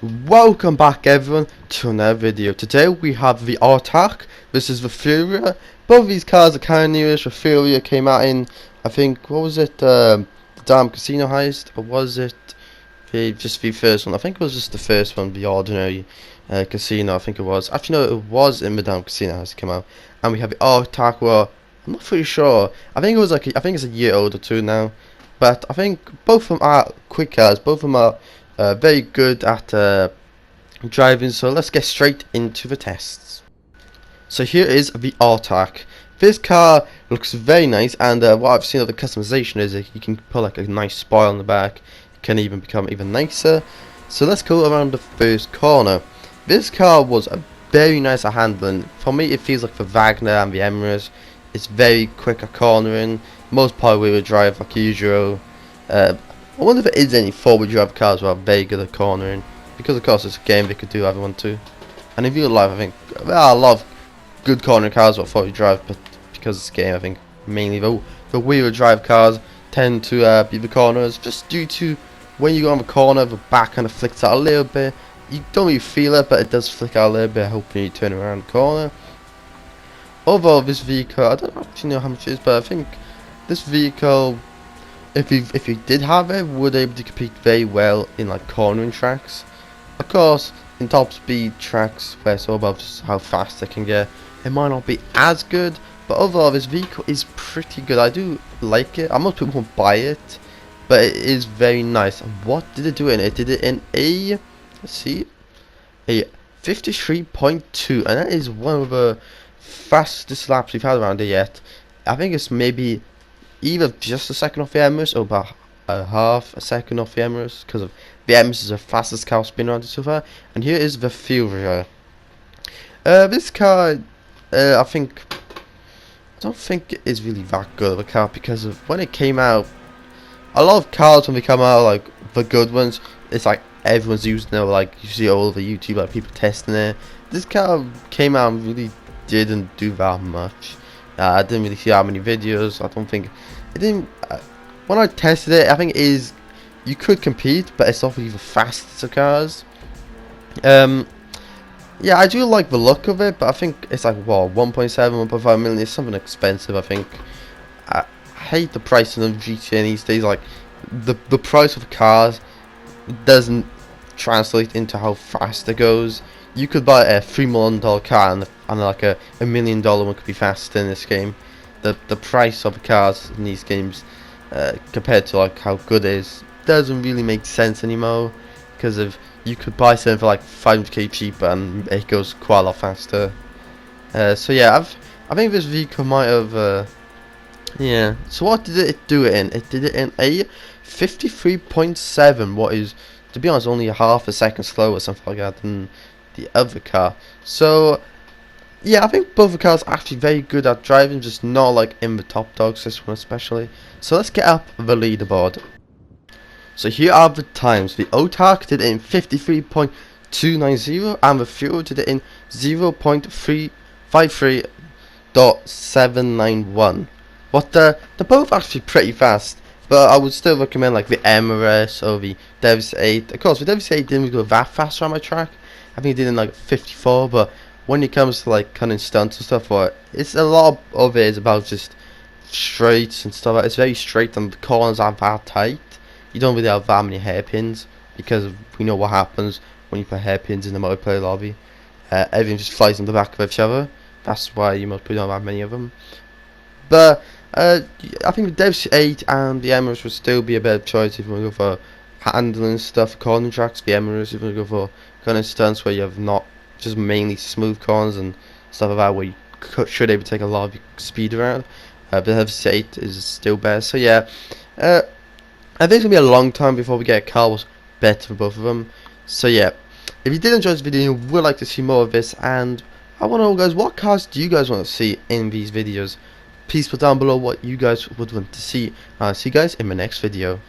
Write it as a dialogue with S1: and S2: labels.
S1: Welcome back everyone to another video. Today we have the Autarch versus the Furia. Both of these cars are kind of newish. The Furia came out in, I think, what was it, the damn casino heist? Or was it just the first one? I think it was just the first one, the ordinary casino, I think it was. Actually no, it was in the damn casino heist it came out. And we have the Autarch, well, I'm not pretty sure. I think it was like, I think it's a year old or two now. But I think both of them are quick cars, both of them are very good at driving, so let's get straight into the tests. So here is the Autarch. This car looks very nice, and what I've seen of the customization is that you can put like a nice spoil on the back. It can even become even nicer. So let's go around the first corner. This car was very nice at handling. For me it feels like the Wagner and the Emirates. It's very quick at cornering, most power wheel drive like usual. I wonder if there is any four-wheel drive cars who are very good at cornering, because of course it's a game they could do everyone too. And in real life I think there are a lot of good cornering cars with four-wheel drive, but because it's a game I think mainly the wheel drive cars tend to be the corners, just due to when you go on the corner the back kind of flicks out a little bit. You don't really feel it, but it does flick out a little bit hoping you turn around the corner. Overall this vehicle, I don't actually know how much it is, but I think this vehicle, if you did have it, would able to compete very well in like cornering tracks. Of course, in top speed tracks where it's all about just how fast it can get, it might not be as good, but overall this vehicle is pretty good. I do like it. Most people won't buy it, but it is very nice. And what did it do in it? It did it in a, let's see, a 53.2, and that is one of the fastest laps we've had around here yet. I think it's maybe either just a second off the Emirates or about half a second off the Emirates, because of the Emirates is the fastest car spin around so far. And here is the Furia. This car, I don't think it is really that good of a car, because of when it came out, a lot of cars when they come out, like the good ones, it's like everyone's using it, like you see all over YouTube, like people testing it. This car came out and really didn't do that much. I didn't really see that many videos. I don't think it didn't. When I tested it, I think it is, you could compete, but it's not really the fastest of cars. Yeah, I do like the look of it, but I think it's like, well, 1.7, 1.5 million is something expensive. I think I hate the pricing of GTA these days. Like the price of cars doesn't translate into how fast it goes. You could buy a $3 million car and like a $1 million one could be faster in this game. The price of the cars in these games compared to like how good it is doesn't really make sense anymore, because of you could buy something for like 500k cheaper and it goes quite a lot faster. So yeah, I think this vehicle might have yeah. So what did it do it in? It did it in a 53.7, what is, to be honest, only a half a second slower or something like that than the other car. So yeah, I think both the cars are actually very good at driving, just not like in the top dogs, this one especially. So let's get up the leaderboard. So here are the times. The Autarch did it in 53.290 and the Fury did it in 0.53.791. What they're both actually pretty fast, but I would still recommend like the Emirates or the Gta5. Of course, the Gta5 didn't go that fast on my track. I think it did in like 54, but when it comes to like cutting stunts and stuff, it's a lot of it is about just straights and stuff. It's very straight and the corners aren't that tight. You don't really have that many hairpins, because we know what happens when you put hairpins in the multiplayer lobby. Everything just flies in the back of each other. That's why you must don't have many of them. But I think the Gta5 and the Emirates would still be a better choice if you want to go for handling stuff, corner tracks. The Emirates, if you want to go for kind of stunts where you have not just mainly smooth corners and stuff like that, where you should able to take a lot of your speed around. The Gta5 is still better. So yeah, I think it's gonna be a long time before we get a car was better for both of them. So yeah, if you did enjoy this video and would like to see more of this, and I want to know, guys, what cars do you guys want to see in these videos? Please put down below what you guys would want to see. See you guys in my next video.